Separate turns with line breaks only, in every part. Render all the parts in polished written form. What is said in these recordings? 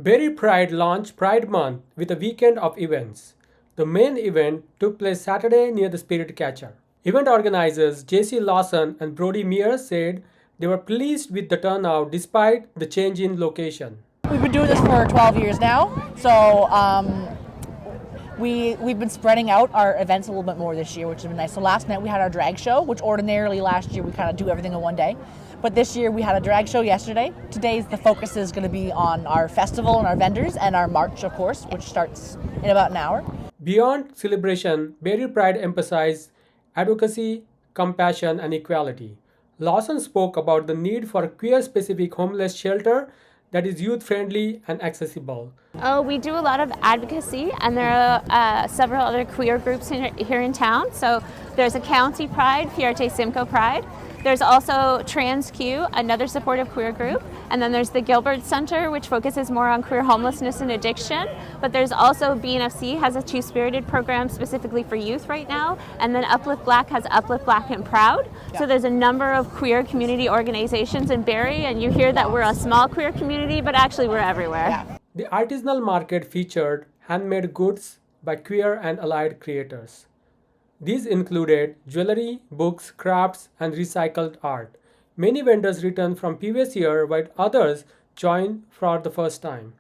Barrie Pride launched Pride Month with a weekend of events. The main event took place Saturday near the Spirit Catcher. Event organizers Jessie, Lawson and Brodi Mears said they were pleased with the turnout despite the change in location.
We've been doing this for 12 years now, so we've been spreading out our events a little bit more this year, which has been nice. So last night we had our drag show, which ordinarily last year we kind of do everything in one day. But this year we had a drag show yesterday. Today's the focus is going to be on our festival and our vendors and our march, of course, which starts in about an hour.
Beyond celebration, Barrie Pride emphasized advocacy, compassion, and equality. Lawson spoke about the need for a queer-specific homeless shelter that is youth-friendly and accessible.
We do a lot of advocacy, and there are several other queer groups here in town. So there's a County Pride, Fiarte Simcoe Pride. There's also Trans Q, another supportive queer group. And then there's the Gilbert Centre, which focuses more on queer homelessness and addiction. But there's also BNFC has a Two-Spirited program specifically for youth right now. And then Uplift Black has Uplift Black and Proud. Yeah. So there's a number of queer community organizations in Barrie, and you hear that we're a small queer community, but actually we're everywhere.
Yeah. The artisanal market featured handmade goods by queer and allied creators. These included jewelry, books, crafts, and recycled art. Many vendors returned from previous year, while others joined for the first time.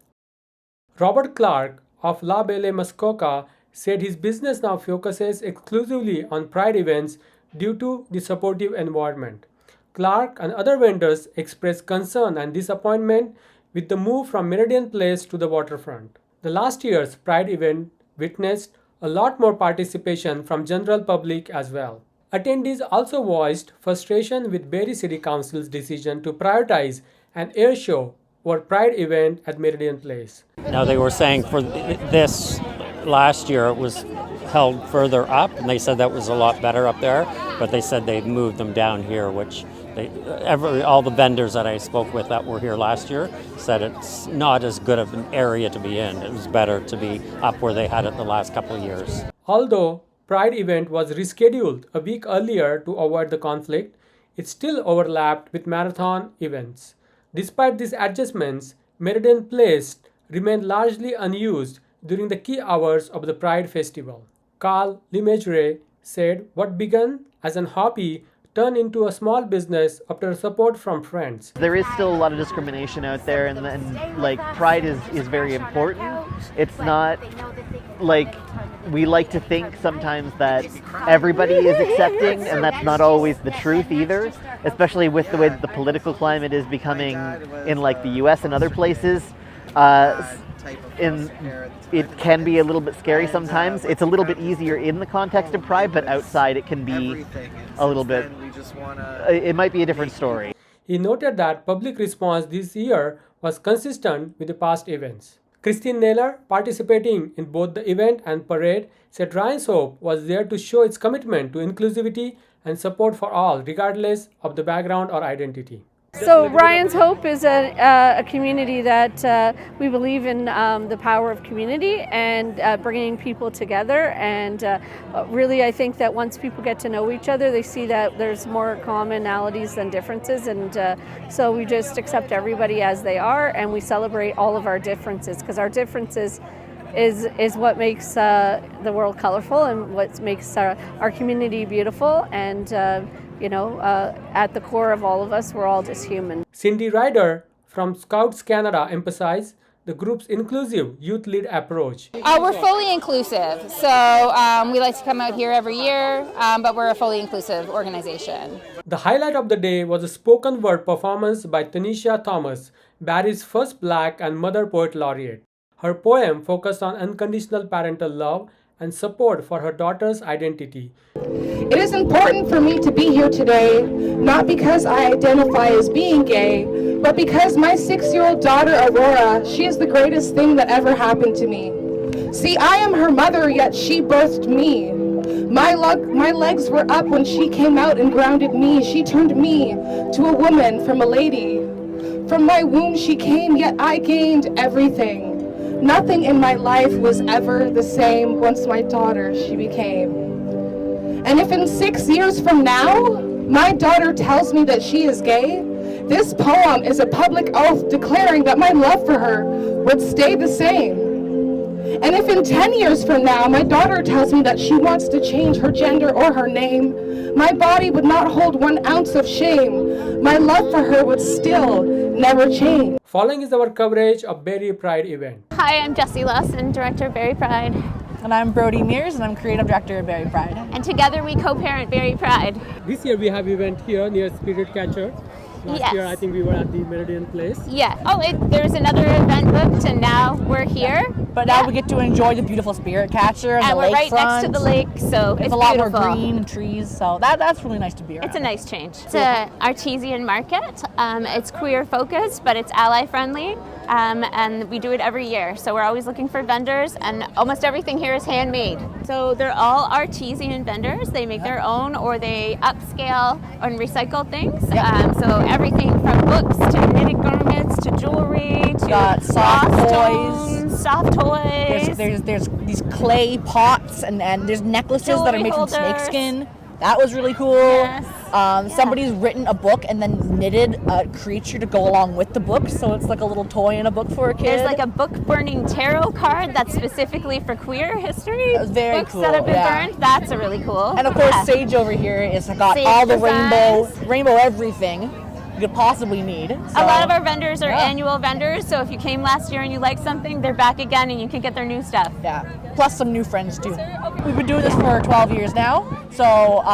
Robert Clark of La Belle Muskoka said his business now focuses exclusively on Pride events due to the supportive environment. Clark and other vendors expressed concern and disappointment with the move from Meridian Place to the waterfront. The last year's Pride event witnessed a lot more participation from general public as well. Attendees also voiced frustration with Barrie City Council's decision to prioritize an air show or Pride event at Meridian Place.
Now they were saying for this last year it was held further up, and they said that was a lot better up there, but they said they've moved them down here, which all the vendors that I spoke with that were here last year said it's not as good of an area to be in. It was better to be up where they had it the last couple of years.
Although Pride event was rescheduled a week earlier to avoid the conflict, it still overlapped with marathon events. Despite these adjustments, Meridian Place remained largely unused during the key hours of the Pride Festival. Carl Lemaitre said what began as an hobby turned into a small business after support from friends.
There is still a lot of discrimination out there, and like Pride is very important. It's not like we like to think sometimes that everybody is accepting, and that's not always the truth either, especially with the way that the political climate is becoming in like the US and other places. It can be a little bit scary sometimes. It's a little bit easier in the context of Pride, but outside it can be a little bit, it might be a different story.
He noted that public response this year was consistent with the past events. Christine Naylor, participating in both the event and parade, said Ryan's Hope was there to show its commitment to inclusivity and support for all, regardless of the background or identity.
So Ryan's Hope is a community that we believe in the power of community and bringing people together, and really I think that once people get to know each other, they see that there's more commonalities than differences, and so we just accept everybody as they are, and we celebrate all of our differences, because our differences is what makes the world colorful and what makes our community beautiful, and at the core of all of us, we're all just human.
Cindy Ryder from Scouts Canada emphasized the group's inclusive youth-led approach.
We're fully inclusive, so we like to come out here every year, but we're a fully inclusive organization.
The highlight of the day was a spoken word performance by Tanisha Thomas, Barrie's first Black and Mother Poet Laureate. Her poem focused on unconditional parental love and support for her daughter's identity.
It is important for me to be here today, not because I identify as being gay, but because my 6-year-old daughter, Aurora, she is the greatest thing that ever happened to me. See, I am her mother, yet she birthed me. My legs were up when she came out and grounded me. She turned me to a woman from a lady. From my womb she came, yet I gained everything. Nothing in my life was ever the same once my daughter she became. And if in 6 years from now, my daughter tells me that she is gay, This poem is a public oath declaring that my love for her would stay the same. And if in 10 years from now my daughter tells me that she wants to change her gender or her name, my body would not hold 1 ounce of shame. My love for her would still never change.
Following is our coverage of Barrie Pride event.
Hi, I'm Jessie, Lawson, director of Barrie Pride.
And I'm Brodi, Mears, and I'm creative director of Barrie Pride.
And together we co-parent Barrie Pride.
This year we have event here near Spirit Catcher. Last year I think we were at the Meridian Place.
Yeah. Oh, there's another event booked, and now we're here.
But now we get to enjoy the beautiful Spirit Catcher and the
we're right
lakefront.
next to the lake, so it's
a lot
beautiful.
more green and trees, so that's really nice to be around.
It's a nice change. It's an artesian market. It's queer focused, but it's ally friendly. And we do it every year. So we're always looking for vendors, and almost everything here is handmade. So they're all artesian vendors. They make their own, or they upscale and recycle things. So everything from books to knitted garments to jewelry to soft toys.
There's these clay pots and there's necklaces
Jewelry
that are made
holders.
from snakeskin. That was really cool.
Yes.
Somebody's written a book and then knitted a creature to go along with the book, so it's like a little toy in a book for a kid.
There's like a book burning tarot card that's specifically for queer history.
That was very
books
cool,
that have been
yeah.
burned. That's a really cool.
And of course, Sage over here is got
Sage
all the
designs.
rainbow everything you could possibly need. So,
a lot of our vendors are annual vendors, so if you came last year and you liked something, they're back again and you can get their new stuff.
Yeah, plus some new friends too. We've been doing this for 12 years now, so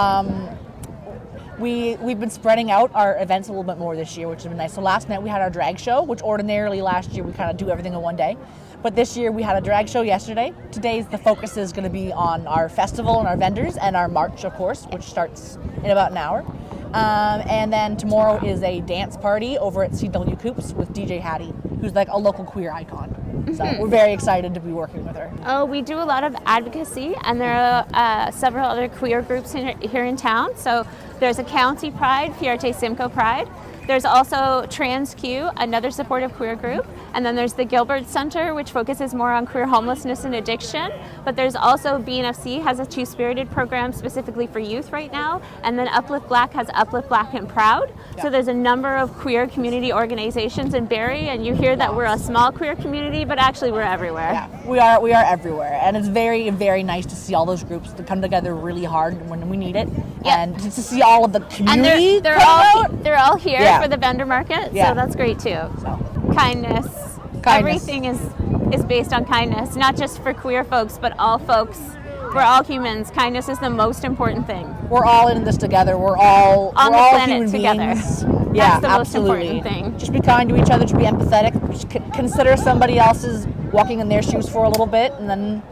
we've been spreading out our events a little bit more this year, which has been nice. So last night we had our drag show, which ordinarily last year we kind of do everything in one day. But this year we had a drag show yesterday. Today's the focus is going to be on our festival and our vendors and our march, of course, which starts in about an hour. And then tomorrow is a dance party over at CW Coops with DJ Hattie, who's like a local queer icon. So we're very excited to be working with her.
Oh, we do a lot of advocacy, and there are several other queer groups here in town. So there's a County Pride, Fierté Simcoe Pride. There's also Trans Q, another supportive queer group. And then there's the Gilbert Centre, which focuses more on queer homelessness and addiction. But there's also BNFC has a Two-Spirited program specifically for youth right now. And then Uplift Black has Uplift Black and Proud. Yeah. So there's a number of queer community organizations in Barrie, and you hear that we're a small queer community, but actually we're everywhere.
Yeah, we are everywhere. And it's very, very nice to see all those groups to come together really hard when we need it. Yeah. And to see all of the community
and they're all here for the vendor market, so that's great too. Kindness. Everything is based on kindness, not just for queer folks, but all folks. We're all humans. Kindness is the most important thing.
We're all in this together. We're all
on
the
planet
human
together.
Beings.
That's the
absolutely.
most important thing.
Just be kind to each other, to be empathetic. Consider somebody else's walking in their shoes for a little bit, and then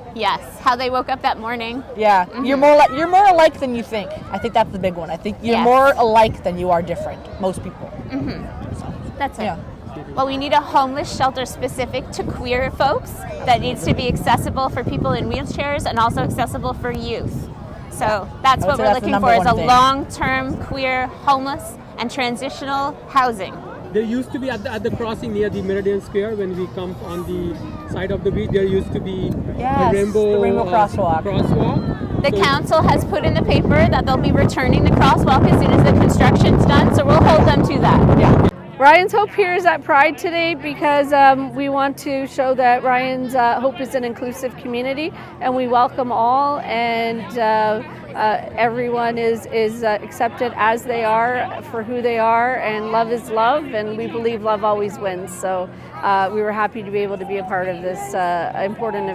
how they woke up that morning.
Yeah, you're more alike than you think. I think that's the big one. I think you're more alike than you are different. Most people.
That's it. Yeah. Well, we need a homeless shelter specific to queer folks that needs to be accessible for people in wheelchairs and also accessible for youth. So that's what we're looking for, is a long-term queer homeless and transitional housing.
There used to be at the crossing near the Meridian Square, when we come on the side of the beach, there used to be a rainbow crosswalk.
The council has put in the paper that they'll be returning the crosswalk as soon as the construction's done, so we'll hold them to that.
Yeah. Ryan's Hope here is at Pride today because we want to show that Ryan's Hope is an inclusive community, and we welcome all, and everyone is accepted as they are for who they are, and love is love, and we believe love always wins. So we were happy to be able to be a part of this important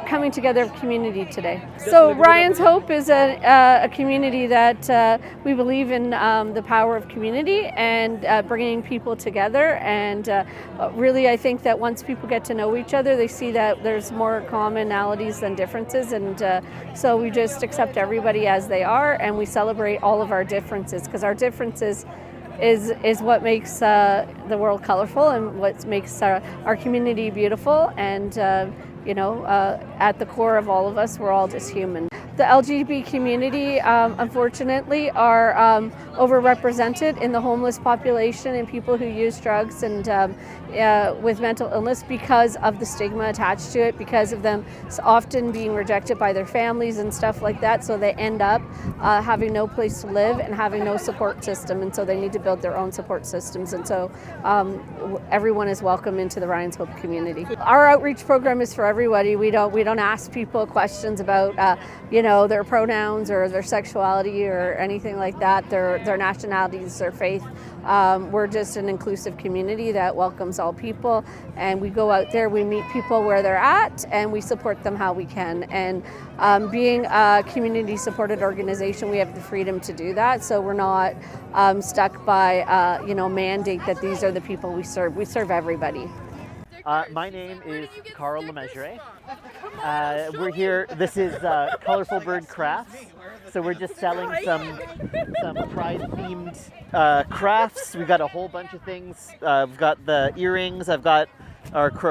coming together of community today. So Ryan's Hope is a community that we believe in the power of community and bringing people together, and really I think that once people get to know each other, they see that there's more commonalities than differences, and so we just accept everybody as they are, and we celebrate all of our differences, because our differences is what makes the world colorful and what makes our community beautiful, and at the core of all of us, we're all just human. The LGBT community, unfortunately, are overrepresented in the homeless population and people who use drugs and with mental illness because of the stigma attached to it, because of them often being rejected by their families and stuff like that. So they end up having no place to live and having no support system, and so they need to build their own support systems. And so everyone is welcome into the Ryan's Hope community. Our outreach program is for everybody. We don't ask people questions about their pronouns or their sexuality or anything like that, their nationalities, their faith. We're just an inclusive community that welcomes all people, and we go out there, we meet people where they're at, and we support them how we can. And being a community supported organization, we have the freedom to do that, so we're not stuck by mandate that these are the people we serve. We serve everybody.
My name is Carl Lemessurier. We're here, this is Colorful Bird Crafts. So we're just selling some Pride-themed crafts. We've got a whole bunch of things. I've got the earrings, I've got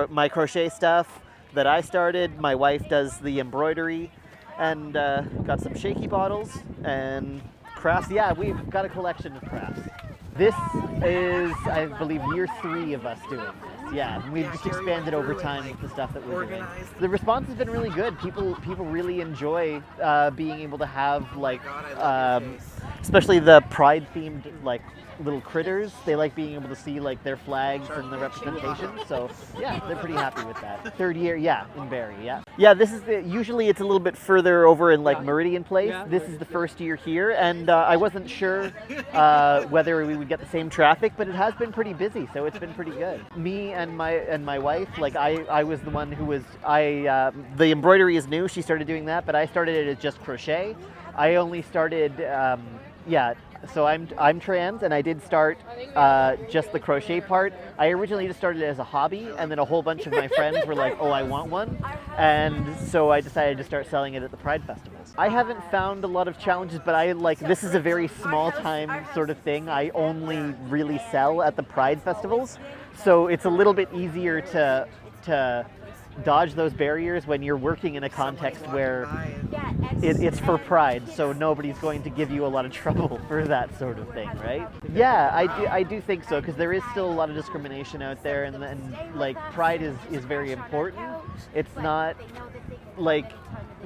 my crochet stuff that I started. My wife does the embroidery, and got some shaky bottles and crafts. Yeah, we've got a collection of crafts. This is, I believe, year 3 of us doing this. Yeah, we've just expanded over time with the stuff that we're doing. The response has been really good. People really enjoy being able to have especially the Pride-themed little critters. They like being able to see their flags and the representation. So yeah, they're pretty happy with that. 3rd year, yeah, in Barrie, yeah. Yeah, this is usually it's a little bit further over in Meridian Place. This is the 1st year here, and I wasn't sure whether we would get the same traffic, but it has been pretty busy, so it's been pretty good. Me and my wife, I was the one who was the embroidery is new. She started doing that, but I started it as just crochet. I only started so I'm trans, and I did start just the crochet part. I originally just started it as a hobby, and then a whole bunch of my friends were like, oh, I want one. And so I decided to start selling it at the Pride festivals. I haven't found a lot of challenges, but this is a very small time sort of thing. I only really sell at the Pride festivals. So it's a little bit easier to dodge those barriers when you're working in a context where it's for Pride, so nobody's going to give you a lot of trouble for that sort of thing, right? Yeah, I do think so, because there is still a lot of discrimination out there, and Pride is very important. It's not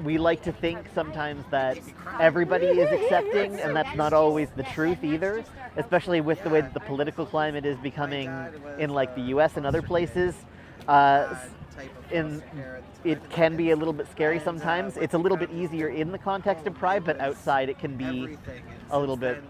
we like to think sometimes that everybody is accepting, and that's not always the truth either, especially with the way that the political climate is becoming in the US and other places. It can be a little bit scary sometimes. It's a little bit easier in the context of Pride, but outside it can be a little bit,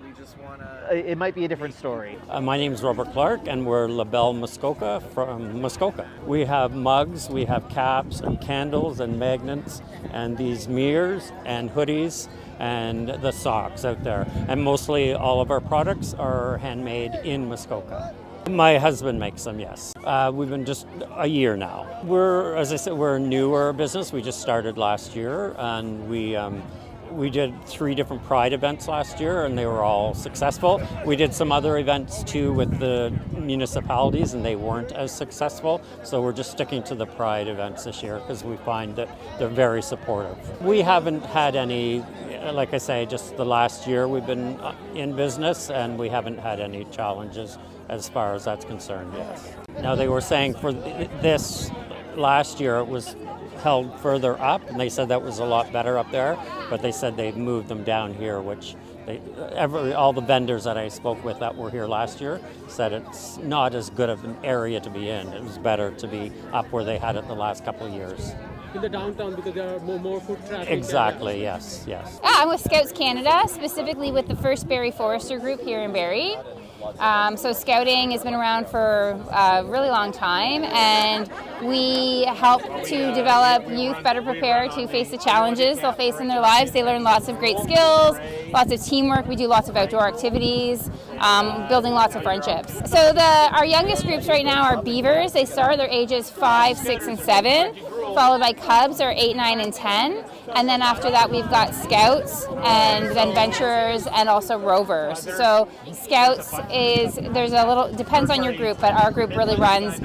it might be a different story.
My name is Robert Clark, and we're La Belle Muskoka from Muskoka. We have mugs, we have caps and candles and magnets, and these Mears and hoodies and the socks out there. And mostly all of our products are handmade in Muskoka. My husband makes them, yes. We've been just a year now. As I said, we're a newer business. We just started last year, and we did 3 different Pride events last year, and they were all successful. We did some other events too with the municipalities, and they weren't as successful. So we're just sticking to the Pride events this year because we find that they're very supportive. We haven't had any, like I say, just the last year we've been in business, and we haven't had any challenges as far as that's concerned, yes. Now, they were saying for this last year it was held further up, and they said that was a lot better up there, but they said they've moved them down here, which all the vendors that I spoke with that were here last year said it's not as good of an area to be in. It was better to be up where they had it the last couple of years.
In the downtown, because there are more foot traffic.
Exactly, yes.
Yeah, I'm with Scouts Canada, specifically with the first Barrie Forester group here in Barrie. So scouting has been around for a really long time, and we help to develop youth better prepared to face the challenges they'll face in their lives. They learn lots of great skills, lots of teamwork. We do lots of outdoor activities, building lots of friendships. So our youngest groups right now are Beavers. They start at their ages 5, 6, and 7, followed by Cubs are 8, 9, and 10. And then after that, we've got Scouts, and then Venturers, and also Rovers. So Scouts depends on your group, but our group really runs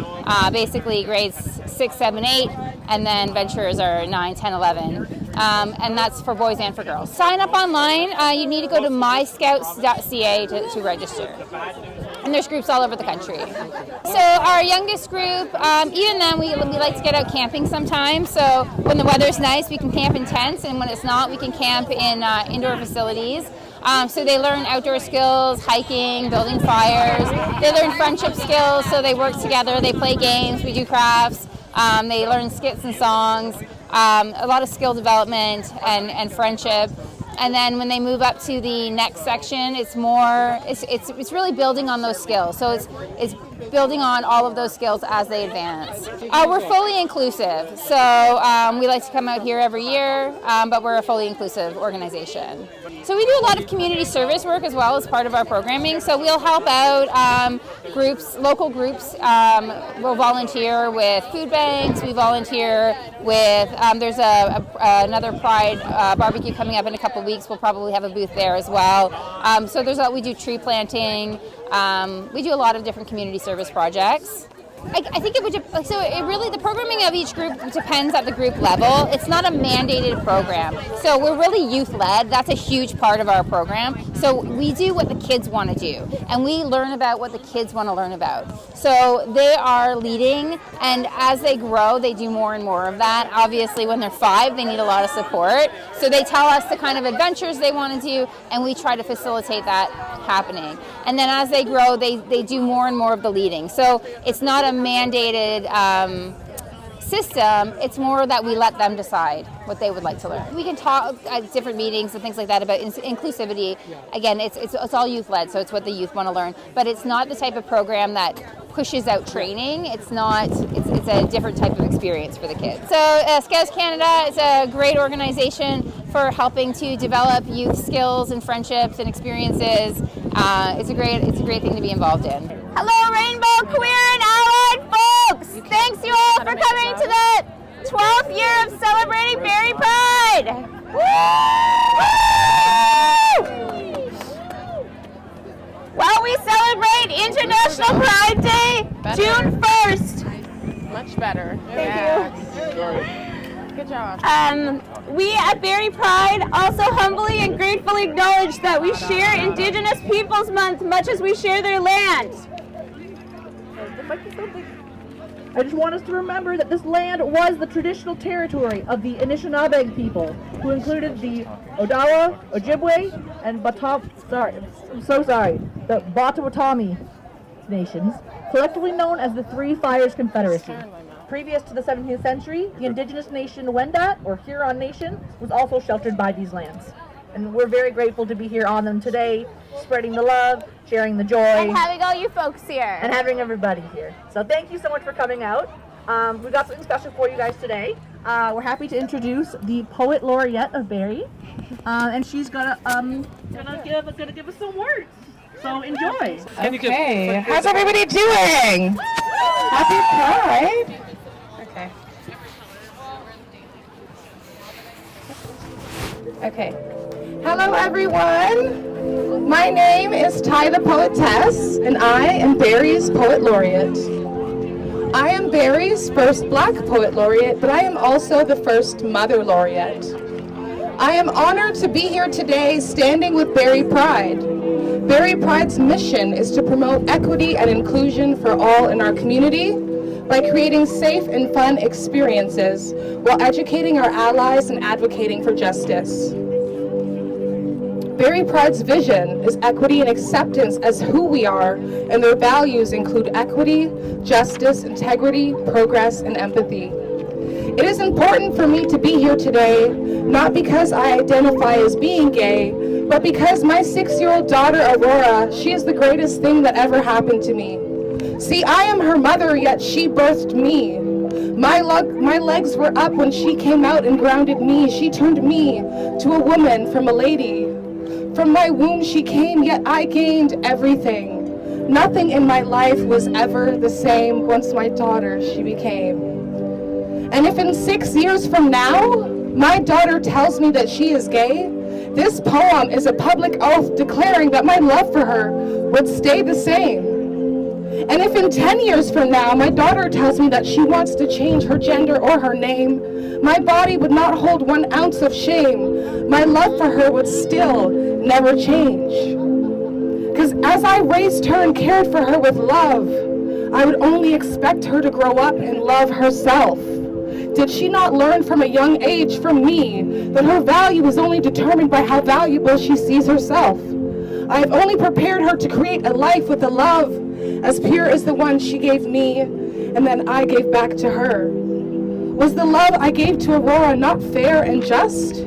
basically grades 6, 7, 8, and then Venturers are 9, 10, 11. and that's for boys and for girls. Sign up online. You need to go to myscouts.ca to register. And there's groups all over the country. So our youngest group, even then, we like to get out camping sometimes. So when the weather's nice, we can camp in tents, and when it's not, we can camp in indoor facilities. So they learn outdoor skills, hiking, building fires. They learn friendship skills, so they work together, they play games, we do crafts. They learn skits and songs, a lot of skill development and friendship. And then when they move up to the next section, it's really building on those skills. So it's building on all of those skills as they advance. We're fully inclusive. So we like to come out here every year, but we're a fully inclusive organization. So we do a lot of community service work as well as part of our programming. So we'll help out groups, local groups. We'll volunteer with food banks. We volunteer with, there's another Pride barbecue coming up in a couple of weeks. We'll probably have a booth there as well. So we do tree planting. We do a lot of different community service projects. I think the programming of each group depends at the group level. It's not a mandated program. So we're really youth-led. That's a huge part of our program. So we do what the kids want to do, and we learn about what the kids want to learn about. So they are leading, and as they grow, they do more and more of that. Obviously, when they're 5, they need a lot of support. So they tell us the kind of adventures they want to do, and we try to facilitate that happening. And then as they grow, they do more and more of the leading. So it's not a mandated system. It's more that we let them decide what they would like to learn. We can talk at different meetings and things like that about inclusivity. Again, it's all youth-led, so it's what the youth want to learn. But it's not the type of program that pushes out training. It's a different type of experience for the kids. So Scouts Canada is a great organization for helping to develop youth skills and friendships and experiences. It's a great thing to be involved in.
Hello, Rainbow, Queer, and Allied folks! Thanks you all for coming to the 12th year of celebrating Barrie Pride! Woo! Well, we celebrate International Pride Day June 1st.
Much better.
Thank
you. Good job.
We at Barrie Pride also humbly and gratefully acknowledge that we share Indigenous Peoples Month much as we share their land.
I just want us to remember that this land was the traditional territory of the Anishinaabe people, who included the Odawa, Ojibwe, and the Potawatomi nations, collectively known as the Three Fires Confederacy. Previous to the 17th century, the indigenous nation Wendat, or Huron Nation, was also sheltered by these lands. And we're very grateful to be here on them today, spreading the love, sharing the joy.
And having all you folks here.
And having everybody here. So thank you so much for coming out. We've got something special for you guys today. We're happy to introduce the Poet Laureate of Barrie. And she's gonna give us some words. So enjoy.
Okay, how's everybody doing? Happy Pride. Okay. Hello, everyone. My name is Ty the Poetess, and I am Barrie's Poet Laureate. I am Barrie's first Black Poet Laureate, but I am also the first Mother Laureate. I am honored to be here today standing with Barrie Pride. Barrie Pride's mission is to promote equity and inclusion for all in our community by creating safe and fun experiences while educating our allies and advocating for justice. Barrie Pride's vision is equity and acceptance as who we are, and their values include equity, justice, integrity, progress, and empathy. It is important for me to be here today, not because I identify as being gay, but because my 6-year-old daughter, Aurora, she is the greatest thing that ever happened to me. See, I am her mother, yet she birthed me. My legs were up when she came out and grounded me. She turned me to a woman from a lady. From my womb she came, yet I gained everything. Nothing in my life was ever the same once my daughter she became. And if in 6 years from now, my daughter tells me that she is gay, this poem is a public oath declaring that my love for her would stay the same. And if in 10 years from now my daughter tells me that she wants to change her gender or her name, my body would not hold 1 ounce of shame. My love for her would still never change. Because as I raised her and cared for her with love, I would only expect her to grow up and love herself. Did she not learn from a young age from me that her value is only determined by how valuable she sees herself? I have only prepared her to create a life with a love as pure as the one she gave me and then I gave back to her. Was the love I gave to Aurora not fair and just?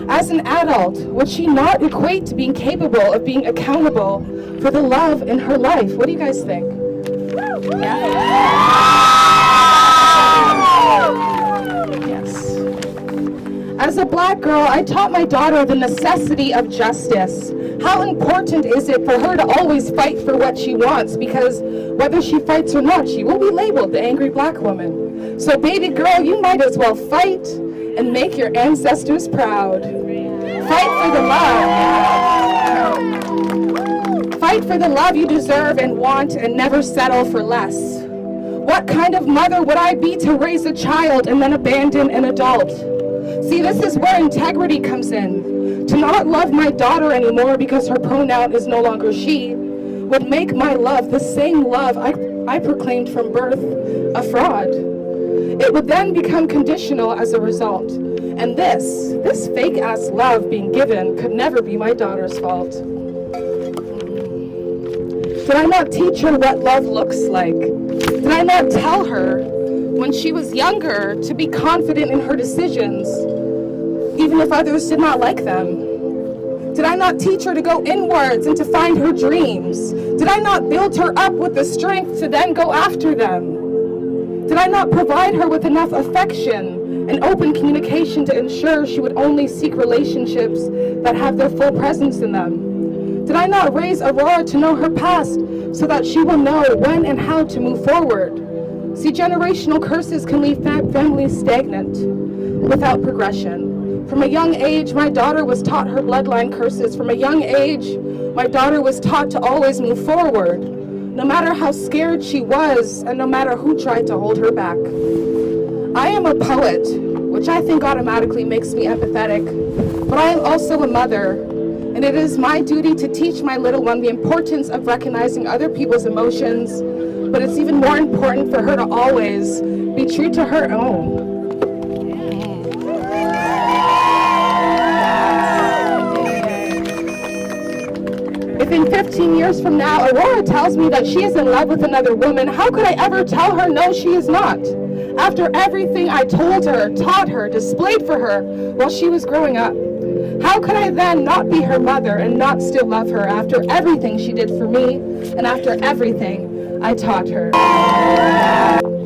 As an adult, would she not equate to being capable of being accountable for the love in her life? What do you guys think? Yes. As a Black girl, I taught my daughter the necessity of justice. How important is it for her to always fight for what she wants? Because whether she fights or not, she will be labeled the angry Black woman. So baby girl, you might as well fight and make your ancestors proud. Fight for the love. Fight for the love you deserve and want and never settle for less. What kind of mother would I be to raise a child and then abandon an adult? See, this is where integrity comes in. To not love my daughter anymore because her pronoun is no longer she would make my love, the same love I proclaimed from birth, a fraud. It would then become conditional as a result. And this fake-ass love being given could never be my daughter's fault. Did I not teach her what love looks like? Did I not tell her when she was younger to be confident in her decisions, even if others did not like them? Did I not teach her to go inwards and to find her dreams? Did I not build her up with the strength to then go after them? Did I not provide her with enough affection and open communication to ensure she would only seek relationships that have their full presence in them? Did I not raise Aurora to know her past so that she will know when and how to move forward? See, generational curses can leave families stagnant without progression. From a young age, my daughter was taught her bloodline curses. From a young age, my daughter was taught to always move forward, no matter how scared she was and no matter who tried to hold her back. I am a poet, which I think automatically makes me empathetic, but I am also a mother, and it is my duty to teach my little one the importance of recognizing other people's emotions, but it's even more important for her to always be true to her own. If in 15 years from now, Aurora tells me that she is in love with another woman, how could I ever tell her no, she is not? After everything I told her, taught her, displayed for her while she was growing up, how could I then not be her mother and not still love her after everything she did for me and after everything I taught her?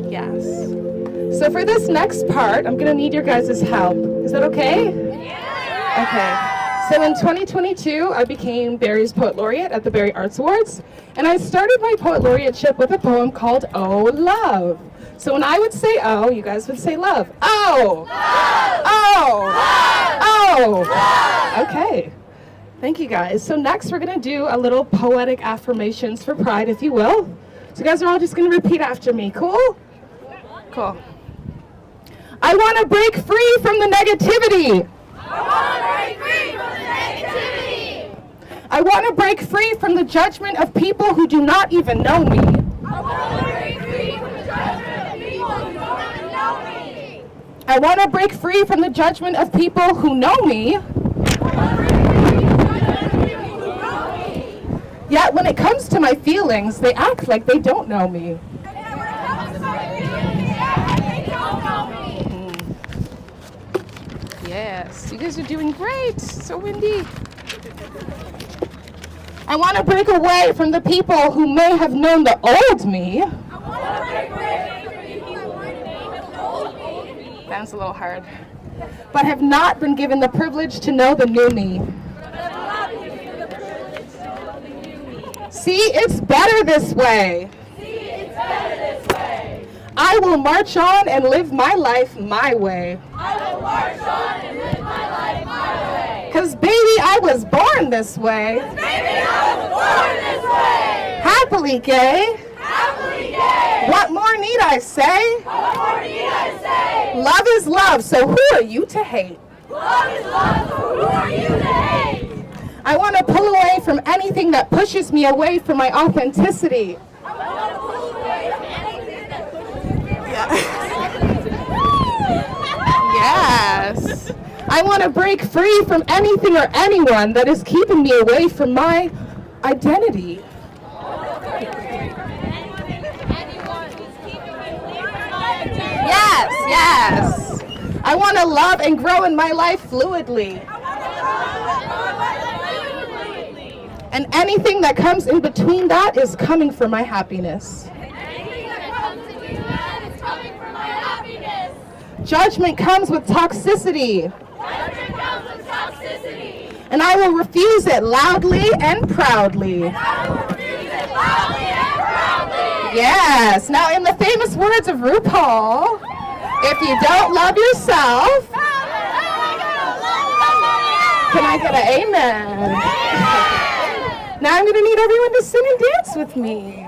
Yes. So for this next part, I'm gonna need your guys' help. Is that okay? Yeah. Okay. So in 2022, I became Barrie's Poet Laureate at the Barrie Arts Awards, and I started my Poet Laureateship with a poem called Oh Love. So when I would say oh, you guys would say love. Oh! Love! Oh! Love! Oh! Love! Okay. Thank you guys. So next we're gonna do a little poetic affirmations for Pride, if you will. So you guys are all just gonna repeat after me. Cool? Cool. I wanna break free from the negativity.
I want to break free from the negativity.
I want to break free from the judgment of people who do not even know me.
I want to break free from the judgment of people who don't even know me.
I want to break free from the judgment of people who know me. Yet when it comes to my feelings, they act like they don't know me. Yes, you guys are doing great. So windy. I want to break away from the people who may have known the old me.
I want to break away from the people who may have known the old me.
Sounds a little hard. But have not been given the privilege to know the new me. See, it's better this way.
See, it's better this way.
I will march on and live my life my way.
I will march on and live my life my way.
'Cause baby, I was born this way.
Baby, I was born this way.
Happily gay.
Happily
What more need I say? Love is love, so who are you to hate? I want to pull away from anything that pushes me away from my authenticity. Yes. I want to break free from anything or anyone that is keeping me away from my identity. Yes. I want to love and grow in my life fluidly. And anything that comes in between that is coming for my happiness. Judgment comes with toxicity. And I will refuse it loudly and proudly. Yes. Now, in the famous words of RuPaul, if you don't love yourself, can I get an amen? Now I'm going to need everyone to sing and dance with me.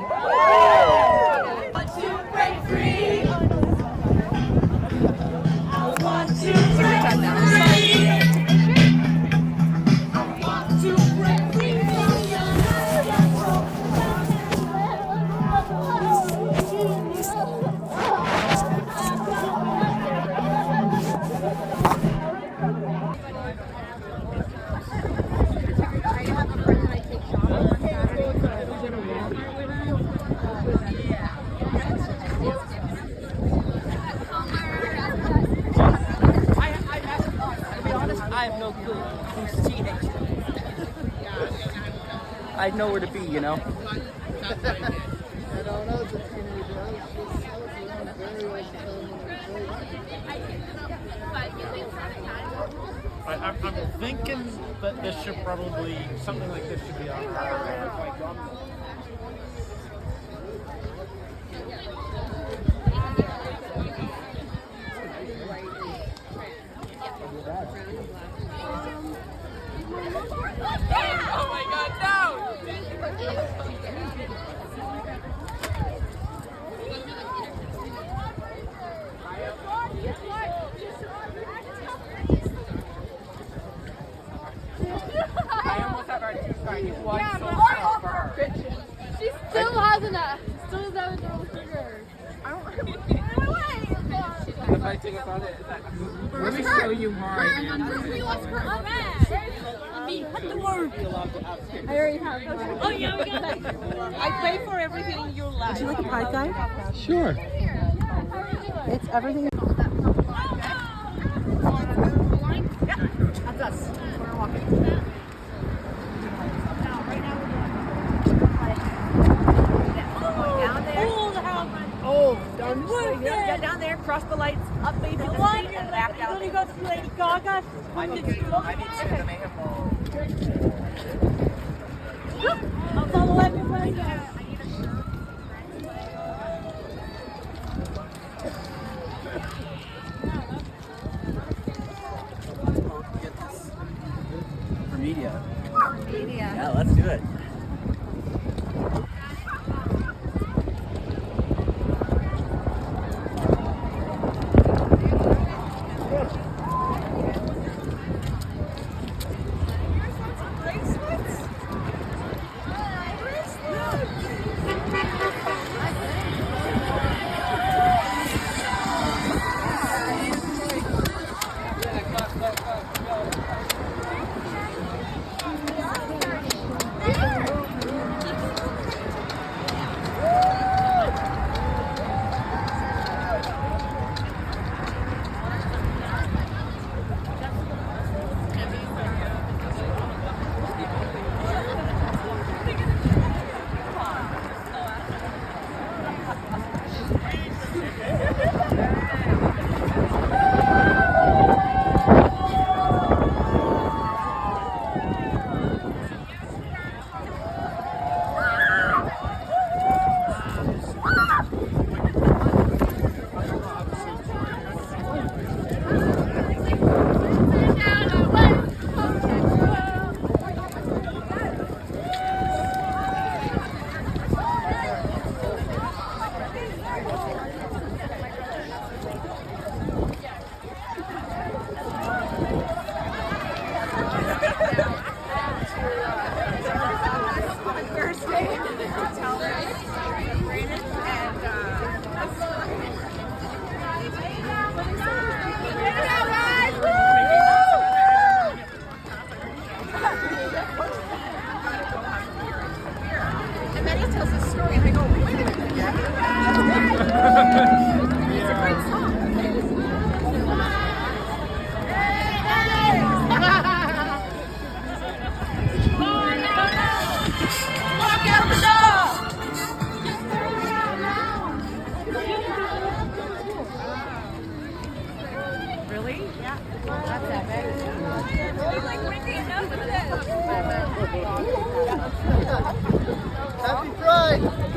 I'd know where to be, you know.
I'm thinking that this should probably, something like this should be on our
Oh my God, no!
I almost have our tooth guy. He's one
Yeah,
so
but
far.
she still hasn't still doesn't know sugar. I don't
The funny thing about it is that let me show you mine.
Put the word. I already have. Oh yeah, we got it.
I pay for everything in your life.
Would you like a pie guide?
Sure.
It's everything. That's us. We're walking. Yeah, down there, cross the lights, up maybe the street, and back down.
You go to Lady Gaga.
I need to the mayhem ball.
I'll follow everybody down.
For media. Yeah, let's do it.
Happy Pride!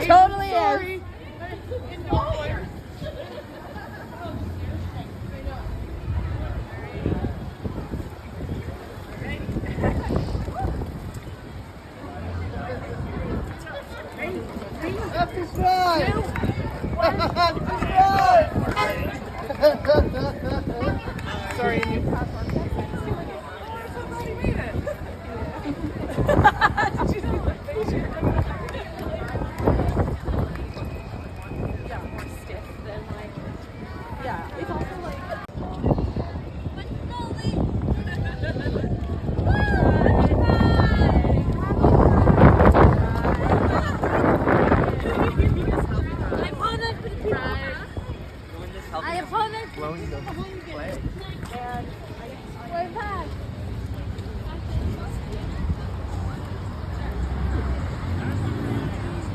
Totally is.
Happy Pride! Happy Pride! Sorry, you need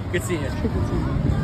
Good seeing you.